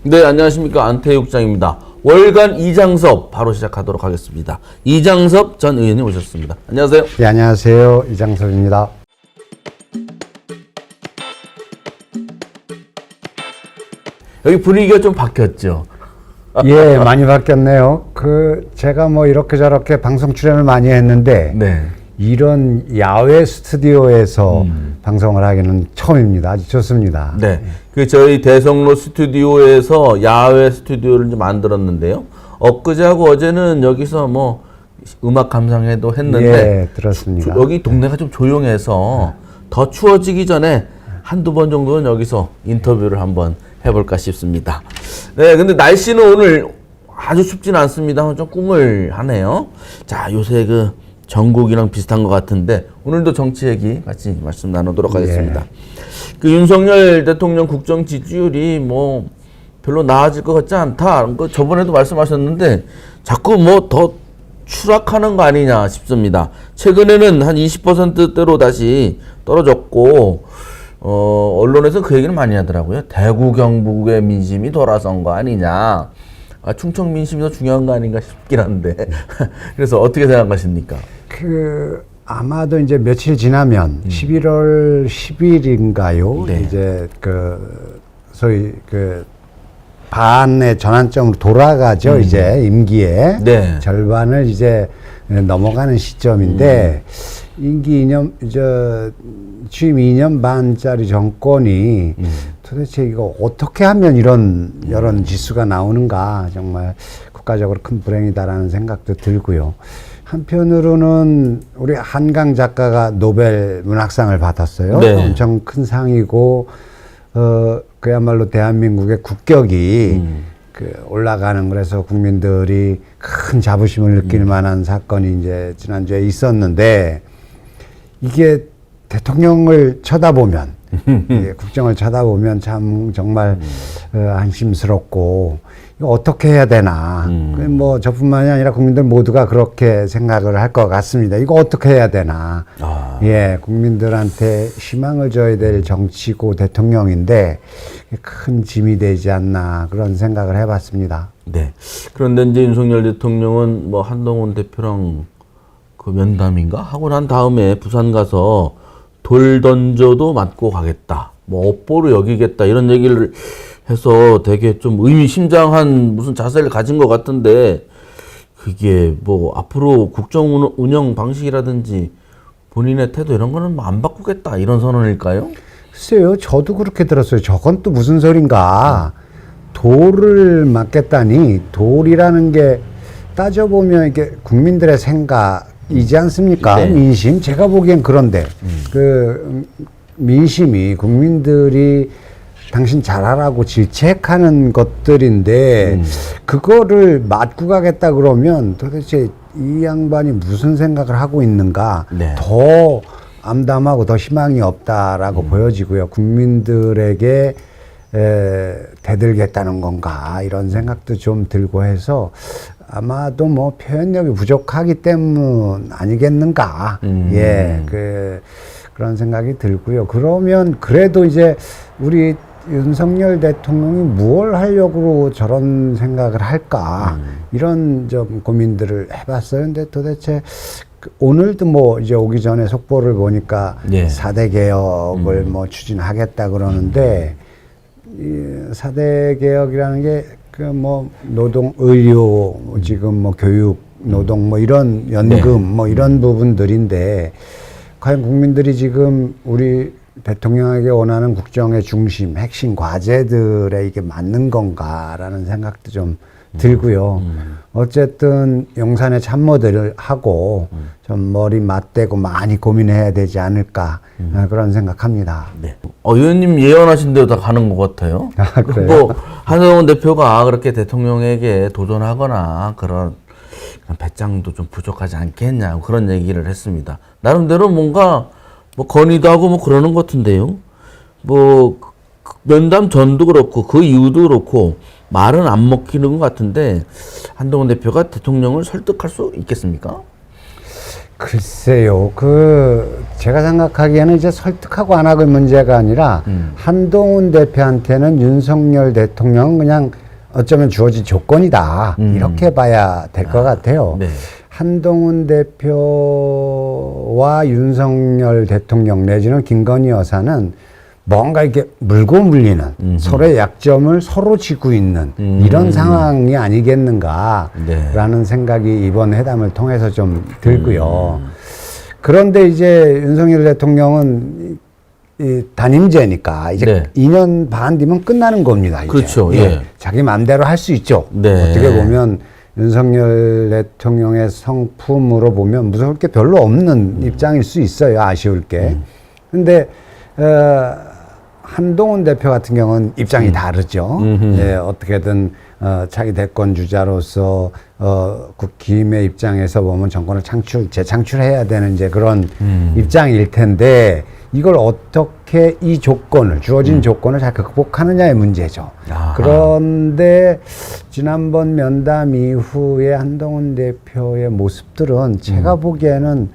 네, 안녕하십니까. 안태육장입니다. 월간 이장섭 바로 시작하도록 하겠습니다. 이장섭 전 의원님 오셨습니다. 안녕하세요. 네, 안녕하세요. 이장섭입니다. 여기 분위기가 좀 바뀌었죠? 예, 많이 바뀌었네요. 제가 뭐 이렇게 저렇게 방송 출연을 많이 했는데, 네. 이런 야외 스튜디오에서 방송을 하기는 처음입니다. 아주 좋습니다. 네. 저희 대성로 스튜디오에서 야외 스튜디오를 이제 만들었는데요. 엊그제하고 어제는 여기서 뭐 음악 감상회도 했는데. 예, 들었습니다. 여기 동네가 좀 조용해서 더 추워지기 전에 한두 번 정도는 여기서 인터뷰를 한번 해볼까 싶습니다. 네, 근데 날씨는 오늘 아주 춥진 않습니다. 좀 꾸물하네요. 자, 요새 전국이랑 비슷한 것 같은데 오늘도 정치 얘기 같이 말씀 나누도록 하겠습니다. 윤석열 대통령 국정 지지율이 뭐 별로 나아질 것 같지 않다. 저번에도 말씀하셨는데 자꾸 뭐 더 추락하는 거 아니냐 싶습니다. 최근에는 한 20%대로 다시 떨어졌고 언론에서 그 얘기를 많이 하더라고요. 대구 경북의 민심이 돌아선 거 아니냐. 충청 민심이 더 중요한 거 아닌가 싶긴 한데 그래서 어떻게 생각하십니까? 아마도 이제 며칠 지나면 11월 10일인가요? 네. 이제 소위 반의 전환점으로 돌아가죠. 이제 임기에 네. 절반을 이제 넘어가는 시점인데 임기 2년, 취임 2년 반짜리 정권이 도대체 이거 어떻게 하면 이런 여론 지수가 나오는가 정말 국가적으로 큰 불행이다라는 생각도 들고요. 한편으로는 우리 한강 작가가 노벨 문학상을 받았어요. 네. 엄청 큰 상이고 그야말로 대한민국의 국격이 올라가는, 그래서 국민들이 큰 자부심을 느낄 만한 사건이 이제 지난주에 있었는데, 이게 대통령을 쳐다보면 예, 국정을 쳐다보면 참 정말 안심스럽고 이거 어떻게 해야 되나. 뭐 저뿐만이 아니라 국민들 모두가 그렇게 생각을 할 것 같습니다. 이거 어떻게 해야 되나. 예, 국민들한테 희망을 줘야 될 정치고 대통령인데 큰 짐이 되지 않나, 그런 생각을 해봤습니다. 네. 그런데 이제 윤석열 대통령은 뭐 한동훈 대표랑 면담인가 하고 난 다음에 부산 가서 돌 던져도 맞고 가겠다, 뭐 업보로 여기겠다, 이런 얘기를 해서 되게 좀 의미심장한 무슨 자세를 가진 것 같은데, 그게 뭐 앞으로 국정 운영 방식이라든지 본인의 태도 이런 거는 뭐 안 바꾸겠다, 이런 선언일까요? 글쎄요, 저도 그렇게 들었어요. 저건 또 무슨 소린가. 돌을 맞겠다니. 돌이라는 게 따져보면 이게 국민들의 생각이지 않습니까? 네. 민심. 제가 보기엔 그런데 민심이 국민들이 당신 잘하라고 질책하는 것들인데 그거를 맞고 가겠다 그러면 도대체 이 양반이 무슨 생각을 하고 있는가. 네. 더 암담하고 더 희망이 없다라고 보여지고요. 국민들에게 대들겠다는 건가, 이런 생각도 좀 들고 해서 아마도 뭐 표현력이 부족하기 때문 아니겠는가. 예, 그런 생각이 들고요. 그러면 그래도 이제 우리 윤석열 대통령이 무엇을 하려고 저런 생각을 할까, 이런 좀 고민들을 해봤어요. 근데 도대체 오늘도 뭐 이제 오기 전에 속보를 보니까 예. 4대 개혁을 뭐 추진하겠다 그러는데, 이 4대 개혁이라는 게 뭐 노동, 의료, 지금 뭐 교육, 노동, 뭐 이런 연금, 네. 뭐 이런 부분들인데, 과연 국민들이 지금 우리 대통령에게 원하는 국정의 중심, 핵심 과제들에 이게 맞는 건가라는 생각도 좀 들고요. 어쨌든 용산의 참모들을 하고 좀 머리 맞대고 많이 고민해야 되지 않을까, 그런 생각합니다. 네. 의원님 예언하신 대로 다 가는 것 같아요. 그래요? 뭐 한동훈 대표가 그렇게 대통령에게 도전하거나 그런 배짱도 좀 부족하지 않겠냐, 그런 얘기를 했습니다. 나름대로 뭔가 뭐 건의도 하고 뭐 그러는 것 같은데요. 뭐 면담 전도 그렇고 그 이후도 그렇고 말은 안 먹히는 것 같은데, 한동훈 대표가 대통령을 설득할 수 있겠습니까? 글쎄요, 제가 생각하기에는 이제 설득하고 안 하고의 문제가 아니라, 한동훈 대표한테는 윤석열 대통령은 그냥 어쩌면 주어진 조건이다. 이렇게 봐야 될 것 같아요. 네. 한동훈 대표와 윤석열 대통령 내지는 김건희 여사는 뭔가 이렇게 물고 물리는 서로의 약점을 서로 쥐고 있는 이런 상황이 아니겠는가라는 생각이 이번 회담을 통해서 좀 들고요. 그런데 이제 윤석열 대통령은 이 단임제니까 이제 네. 2년 반 뒤면 끝나는 겁니다. 이제. 그렇죠. 예. 자기 마음대로 할 수 있죠. 네. 어떻게 보면 윤석열 대통령의 성품으로 보면 무서울 게 별로 없는 입장일 수 있어요. 아쉬울 게. 근데 한동훈 대표 같은 경우는 입장이 다르죠. 예, 어떻게든 차기 대권 주자로서 국힘의 입장에서 보면 정권을 재창출해야 되는 이제 그런 입장일 텐데 이걸 어떻게 이 조건을 주어진 조건을 잘 극복하느냐의 문제죠. 아하. 그런데 지난번 면담 이후에 한동훈 대표의 모습들은 제가 보기에는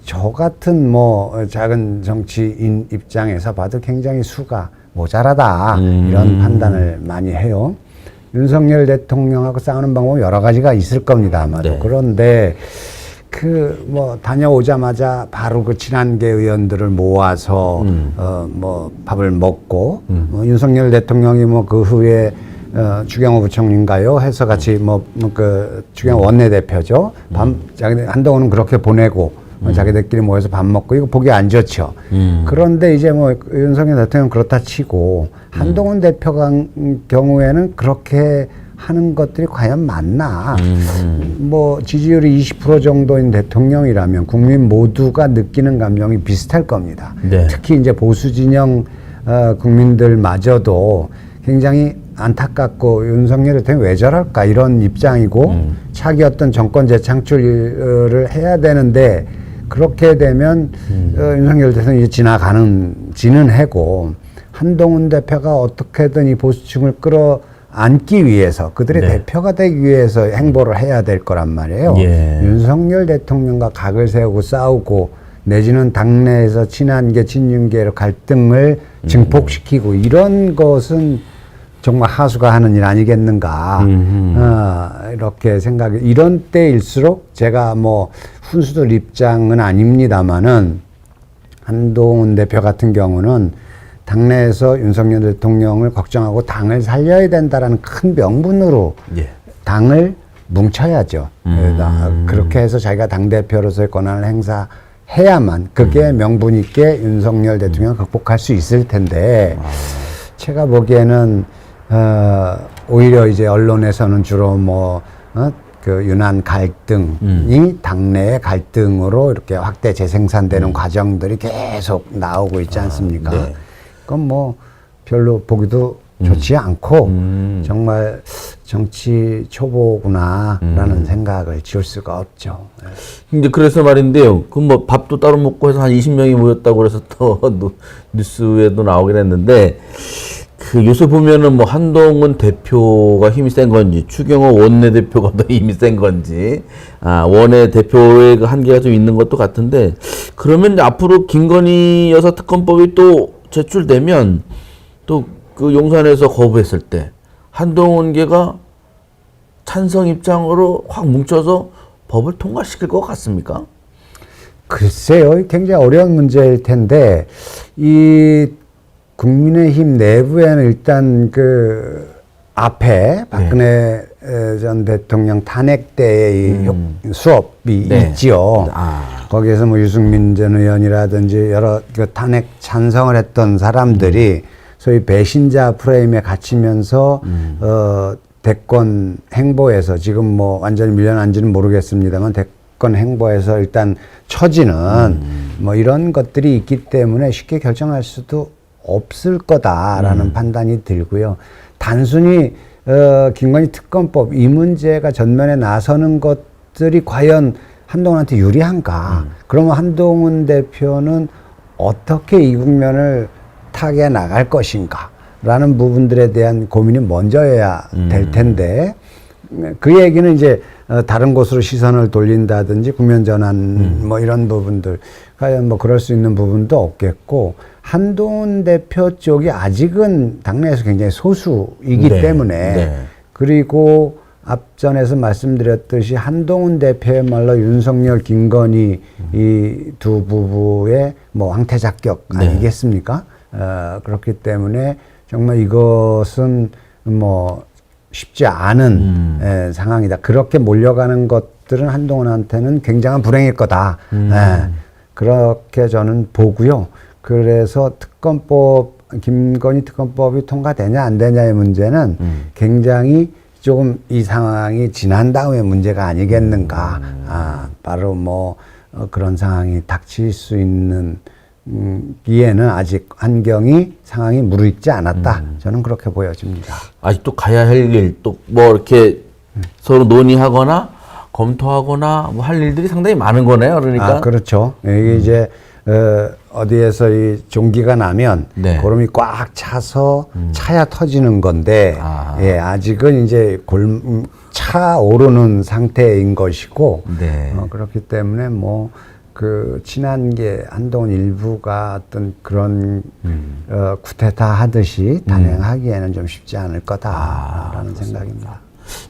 저 같은 뭐 작은 정치인 입장에서 봐도 굉장히 수가 모자라다 이런 판단을 많이 해요. 윤석열 대통령하고 싸우는 방법은 여러 가지가 있을 겁니다 아마도. 네. 그런데 다녀오자마자 바로 친한계 의원들을 모아서 뭐 밥을 먹고 윤석열 대통령이 그 후에 주경호 부총리인가요? 해서 같이 주경호 원내대표죠. 한동훈은 그렇게 보내고 자기들끼리 모여서 밥 먹고 이거 보기 안 좋죠. 그런데 이제 윤석열 대통령 그렇다 치고 한동훈 대표 경우에는 그렇게 하는 것들이 과연 맞나? 지지율이 20% 정도인 대통령이라면 국민 모두가 느끼는 감정이 비슷할 겁니다. 네. 특히 이제 보수 진영 국민들마저도 굉장히 안타깝고 윤석열 대통령이 왜 저럴까 이런 입장이고 차기 어떤 정권 재창출을 해야 되는데 그렇게 되면 윤석열 대통령이 지는 해고 한동훈 대표가 어떻게든 이 보수층을 끌어안기 위해서 그들의 네. 대표가 되기 위해서 행보를 해야 될 거란 말이에요. 예. 윤석열 대통령과 각을 세우고 싸우고 내지는 당내에서 친한계 친윤계로 갈등을 증폭시키고 이런 것은 정말 하수가 하는 일 아니겠는가. 이렇게 이런 때일수록 제가 훈수들 입장은 아닙니다만은 한동훈 대표 같은 경우는 당내에서 윤석열 대통령을 걱정하고 당을 살려야 된다라는 큰 명분으로 예. 당을 뭉쳐야죠. 그렇게 해서 자기가 당대표로서의 권한을 행사해야만 그게 명분 있게 윤석열 대통령을 극복할 수 있을 텐데 제가 보기에는 오히려 이제 언론에서는 주로 유난 갈등이 당내의 갈등으로 이렇게 확대 재생산되는 과정들이 계속 나오고 있지 않습니까? 네. 그건 별로 보기도 좋지 않고 정말 정치 초보구나라는 생각을 지울 수가 없죠. 이제 그래서 말인데요. 밥도 따로 먹고 해서 한 20명이 모였다고 그래서 또 뉴스에도 나오긴 했는데 요새 보면은 한동훈 대표가 힘이 센 건지, 추경호 원내대표가 더 힘이 센 건지, 원내대표의 한계가 좀 있는 것도 같은데, 그러면 이제 앞으로 김건희 여사 특검법이 또 제출되면, 또 용산에서 거부했을 때, 한동훈계가 찬성 입장으로 확 뭉쳐서 법을 통과시킬 것 같습니까? 글쎄요, 굉장히 어려운 문제일 텐데, 국민의힘 내부에는 일단 앞에 박근혜 전 대통령 탄핵 때의 수업이 네. 있지요. 거기에서 유승민 전 의원이라든지 여러 탄핵 찬성을 했던 사람들이 소위 배신자 프레임에 gat이면서 대권 행보에서 지금 완전히 밀려난지는 모르겠습니다만 대권 행보에서 일단 처지는 이런 것들이 있기 때문에 쉽게 결정할 수도 없을 거다라는 판단이 들고요. 단순히 김건희 특검법 이 문제가 전면에 나서는 것들이 과연 한동훈한테 유리한가? 그러면 한동훈 대표는 어떻게 이 국면을 타개 나갈 것인가? 라는 부분들에 대한 고민이 먼저여야 될 텐데 그 얘기는 이제 다른 곳으로 시선을 돌린다든지 국면 전환 뭐 이런 부분들 과연 뭐 그럴 수 있는 부분도 없겠고 한동훈 대표 쪽이 아직은 당내에서 굉장히 소수이기 네. 때문에 네. 그리고 앞전에서 말씀드렸듯이 한동훈 대표야말로 윤석열, 김건희 이 두 부부의 뭐 황태자격 아니겠습니까? 그렇기 때문에 정말 이것은 뭐 쉽지 않은 상황이다. 그렇게 몰려가는 것들은 한동훈한테는 굉장한 불행일 거다. 그렇게 저는 보고요. 그래서 김건희 특검법이 통과되냐 안 되냐의 문제는 굉장히 조금 이 상황이 지난 다음에 문제가 아니겠는가. 바로 뭐 그런 상황이 닥칠 수 있는 기에는 아직 상황이 무르익지 않았다. 저는 그렇게 보여집니다. 아직도 가야 할 일, 또 뭐 이렇게 서로 논의하거나 검토하거나 뭐 할 일들이 상당히 많은 거네요. 그러니까. 그렇죠. 이게 이제 어디에서 이 종기가 나면 네. 고름이 꽉 차서 차야 터지는 건데 예, 아직은 이제 차오르는 상태인 것이고 네. 그렇기 때문에 뭐 그 친한계 한동훈 일부가 어떤 그런 쿠데타 하듯이 단행하기에는 좀 쉽지 않을 거다라는 생각입니다.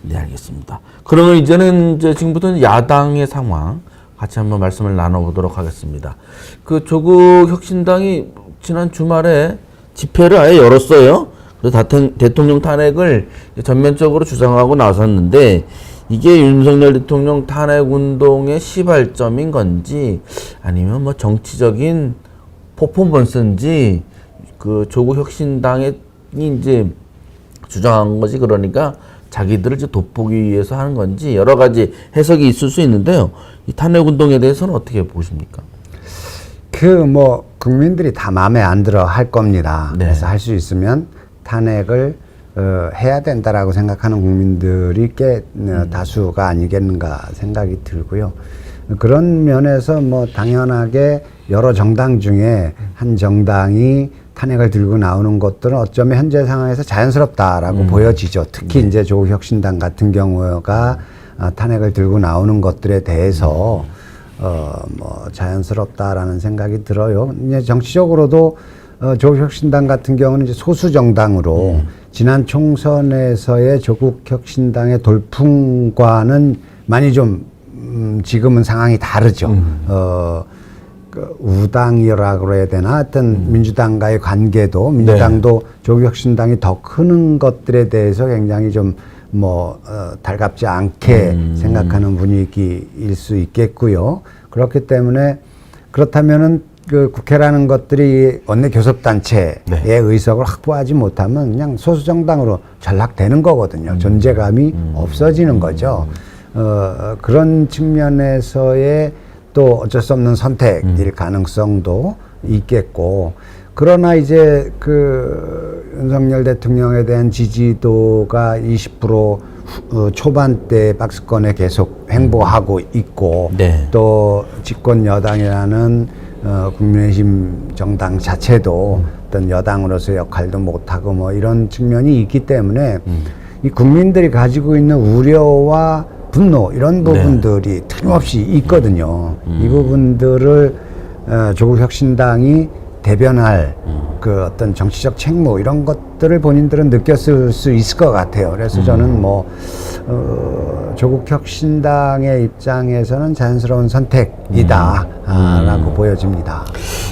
네, 알겠습니다. 그러면 이제 지금부터는 야당의 상황 같이 한번 말씀을 나눠보도록 하겠습니다. 그 조국 혁신당이 지난 주말에 집회를 아예 열었어요. 그래서 대통령 탄핵을 전면적으로 주장하고 나섰는데 이게 윤석열 대통령 탄핵 운동의 시발점인 건지 아니면 뭐 정치적인 퍼포먼스인지 그 조국 혁신당이 이제 주장한 것이 그러니까 자기들을 이제 돋보기 위해서 하는 건지 여러 가지 해석이 있을 수 있는데요. 이 탄핵 운동에 대해서는 어떻게 보십니까? 뭐 국민들이 다 마음에 안 들어 할 겁니다. 네. 그래서 할 수 있으면 탄핵을 해야 된다라고 생각하는 국민들이 꽤 다수가 아니겠는가 생각이 들고요. 그런 면에서 뭐 당연하게 여러 정당 중에 한 정당이 탄핵을 들고 나오는 것들은 어쩌면 현재 상황에서 자연스럽다라고 보여지죠. 특히 이제 조국 혁신당 같은 경우가 탄핵을 들고 나오는 것들에 대해서 뭐 자연스럽다라는 생각이 들어요. 이제 정치적으로도 조국 혁신당 같은 경우는 이제 소수 정당으로 지난 총선에서의 조국 혁신당의 돌풍과는 많이 좀 지금은 상황이 다르죠. 그 우당이라고 해야 되나 하여튼 민주당과의 관계도 민주당도 조국 혁신당이 더 크는 것들에 대해서 굉장히 좀 뭐 달갑지 않게 생각하는 분위기일 수 있겠고요. 그렇기 때문에 그렇다면은 그 국회라는 것들이 원내 교섭단체의 의석을 확보하지 못하면 그냥 소수 정당으로 전락되는 거거든요. 존재감이 없어지는 거죠. 그런 측면에서의 또 어쩔 수 없는 선택일 가능성도 있겠고, 그러나 이제 그 윤석열 대통령에 대한 지지도가 20% 초반대 박스권에 계속 횡보하고 있고, 또 집권 여당이라는 국민의힘 정당 자체도 어떤 여당으로서 역할도 못하고 뭐 이런 측면이 있기 때문에 이 국민들이 가지고 있는 우려와 분노 이런 부분들이 틀림없이 있거든요. 이 부분들을 조국 혁신당이 대변할 그 어떤 정치적 책무 이런 것들을 본인들은 느꼈을 수 있을 것 같아요. 그래서 저는 뭐 조국 혁신당의 입장에서는 자연스러운 선택이다라고 보여집니다.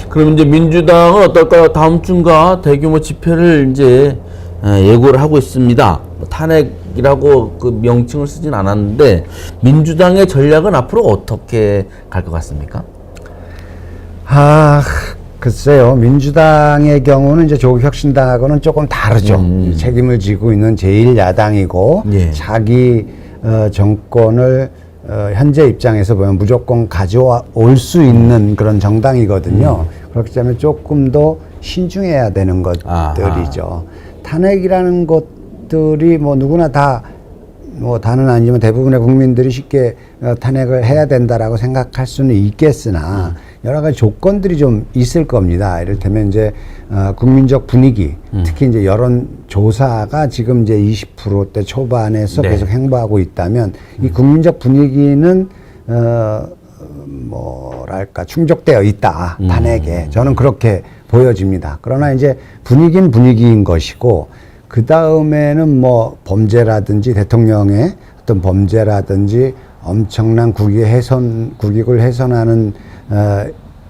그럼 이제 민주당은 어떨까요? 다음 주인가 대규모 집회를 이제 예고를 하고 있습니다. 탄핵이라고 그 명칭을 쓰진 않았는데 민주당의 전략은 앞으로 어떻게 갈 것 같습니까? 글쎄요. 민주당의 경우는 이제 조국 혁신당하고는 조금 다르죠. 책임을 지고 있는 제1야당이고 자기 정권을 현재 입장에서 보면 무조건 가져올 수 있는 그런 정당이거든요. 그렇기 때문에 조금 더 신중해야 되는 것들이죠. 탄핵이라는 것들이 뭐 누구나 다는 아니지만 대부분의 국민들이 쉽게 탄핵을 해야 된다라고 생각할 수는 있겠으나 여러 가지 조건들이 좀 있을 겁니다. 이를테면 이제 국민적 분위기, 특히 이제 여론 조사가 지금 이제 20%대 초반에서 네. 계속 행보하고 있다면 이 국민적 분위기는 뭐랄까 충족되어 있다 탄핵에 저는 그렇게 보여집니다. 그러나 이제 분위기는 분위기인 것이고 그 다음에는 뭐 범죄라든지 대통령의 어떤 범죄라든지 엄청난 국익을 훼손하는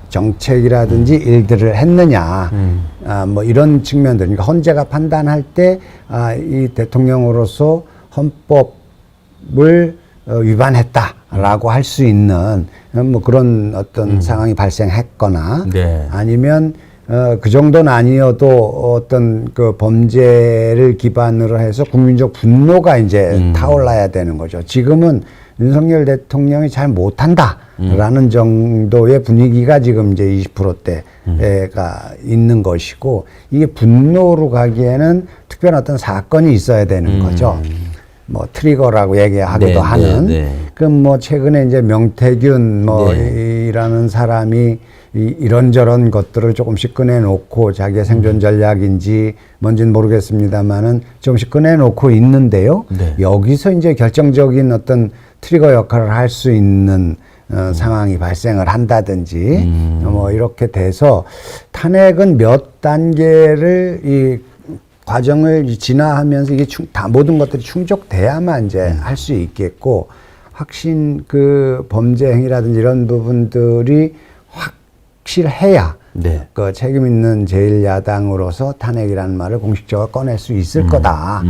정책이라든지 일들을 했느냐, 뭐 이런 측면들. 그러니까 헌재가 판단할 때 이 대통령으로서 헌법을 위반했다라고 할 수 있는 뭐 그런 어떤 상황이 발생했거나 네. 아니면 그 정도는 아니어도 어떤 그 범죄를 기반으로 해서 국민적 분노가 이제 타올라야 되는 거죠. 지금은 윤석열 대통령이 잘 못한다라는 정도의 분위기가 지금 이제 20%대가 있는 것이고 이게 분노로 가기에는 특별한 어떤 사건이 있어야 되는 거죠. 뭐 트리거라고 얘기하기도 네, 하는. 네, 네. 그럼 뭐 최근에 이제 명태균 뭐 이라는 사람이 이런저런 것들을 조금씩 꺼내놓고 자기의 생존 전략인지 뭔지는 모르겠습니다만은 조금씩 꺼내놓고 있는데요. 네. 여기서 이제 결정적인 어떤 트리거 역할을 할 수 있는 상황이 발생을 한다든지 뭐 이렇게 돼서 탄핵은 몇 단계를 이 과정을 지나하면서 이게 다 모든 것들이 충족돼야만 이제 할 수 있겠고 확신 그 범죄 행위라든지 이런 부분들이 확실해야 네. 그 책임 있는 제1야당으로서 탄핵이라는 말을 공식적으로 꺼낼 수 있을 거다.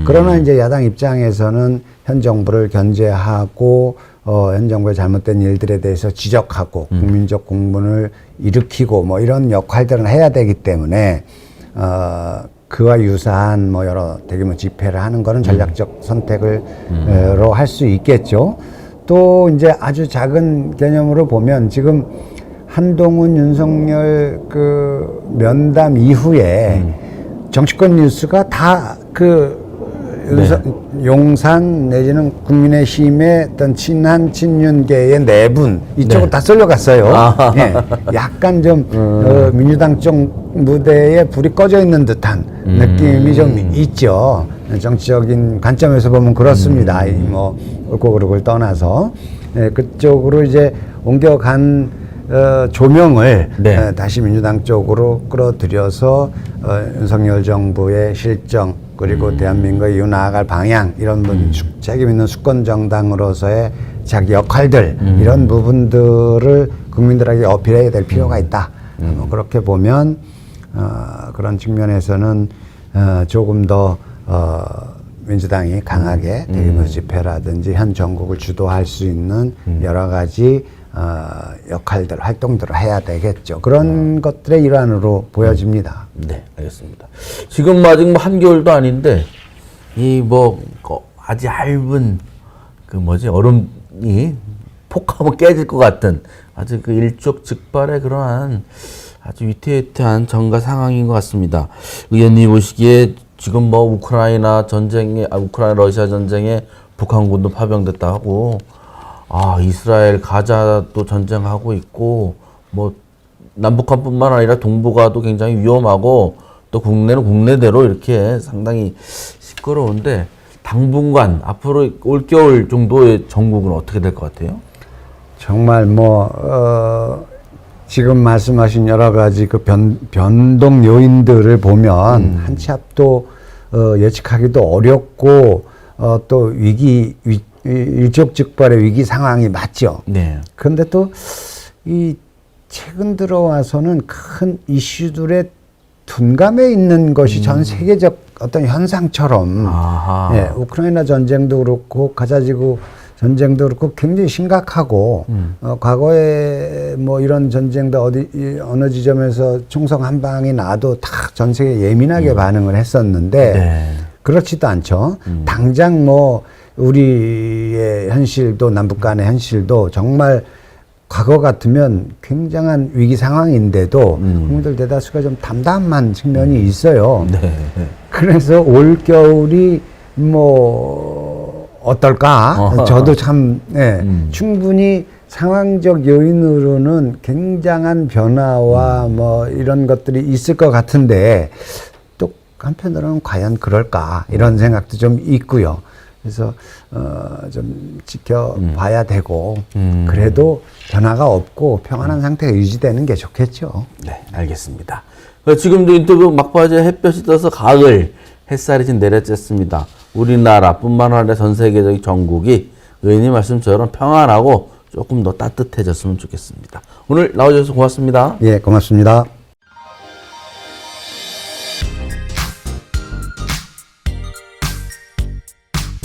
그러나 이제 야당 입장에서는 현 정부를 견제하고 현 정부의 잘못된 일들에 대해서 지적하고 국민적 공분을 일으키고 뭐 이런 역할들은 해야 되기 때문에 그와 유사한 뭐 여러 대규모 집회를 하는 거는 전략적 선택으로 할 수 있겠죠. 또 이제 아주 작은 개념으로 보면 지금 한동훈 윤석열 그 면담 이후에 정치권 뉴스가 다 그 용산 내지는 국민의힘의 어떤 친한 친윤계의 내분 이쪽으로 다 쏠려갔어요. 예, 약간 좀 민주당 쪽 무대에 불이 꺼져 있는 듯한 느낌이 좀 있죠. 정치적인 관점에서 보면 그렇습니다. 뭐 옳고 그르고를 떠나서 그쪽으로 이제 옮겨간 조명을 네. 다시 민주당 쪽으로 끌어들여서 윤석열 정부의 실정 그리고 대한민국의 이어나갈 방향 이런 책임 있는 수권 정당으로서의 자기 역할들 이런 부분들을 국민들에게 어필해야 될 필요가 있다. 뭐 그렇게 보면 그런 측면에서는 조금 더 민주당이 강하게 대규모 집회라든지 현 정국을 주도할 수 있는 여러 가지 역할들, 활동들을 해야 되겠죠. 그런 것들의 일환으로 보여집니다. 네, 알겠습니다. 지금 아직 뭐 한겨울도 아닌데 이 뭐 아주 얇은 그 뭐지 얼음이 폭하면 깨질 것 같은 아주 그 일촉즉발의 그러한 아주 위태위태한 정가 상황인 것 같습니다. 의원님 보시기에 지금 뭐 우크라이나 러시아 전쟁에 북한군도 파병됐다 하고 이스라엘 가자도 전쟁하고 있고 뭐 남북한뿐만 아니라 동북아도 굉장히 위험하고 또 국내는 국내대로 이렇게 상당히 시끄러운데 당분간 앞으로 올겨울 정도의 전국은 어떻게 될 것 같아요? 정말 지금 말씀하신 여러 가지 그 변동 요인들을 보면 한치 앞도 예측하기도 어렵고 또 일촉즉발의 위기 상황이 맞죠. 네. 그런데 또 이 최근 들어와서는 큰 이슈들의 둔감해 있는 것이 전 세계적 어떤 현상처럼 예, 우크라이나 전쟁도 그렇고 가자지구 전쟁도 그렇고 굉장히 심각하고 과거에 뭐 이런 전쟁도 어느 지점에서 총성 한 방이 나도 다 전 세계 예민하게 반응을 했었는데 네. 그렇지도 않죠. 당장 뭐 우리의 현실도 남북 간의 현실도 정말 과거 같으면 굉장한 위기 상황인데도 국민들 대다수가 좀 담담한 측면이 있어요. 네. 그래서 올 겨울이 뭐 어떨까? 저도 참 충분히 상황적 요인으로는 굉장한 변화와 뭐 이런 것들이 있을 것 같은데 또 한편으로는 과연 그럴까 이런 생각도 좀 있고요. 그래서 좀 지켜봐야 되고 그래도 변화가 없고 평안한 상태가 유지되는 게 좋겠죠. 네, 알겠습니다. 지금도 인터뷰 막바지에 햇볕이 떠서 가을 햇살이 지금 내려쬐습니다. 우리나라뿐만 아니라 전 세계적인 전국이 의원님 말씀처럼 평안하고 조금 더 따뜻해졌으면 좋겠습니다. 오늘 나와주셔서 고맙습니다. 예, 고맙습니다.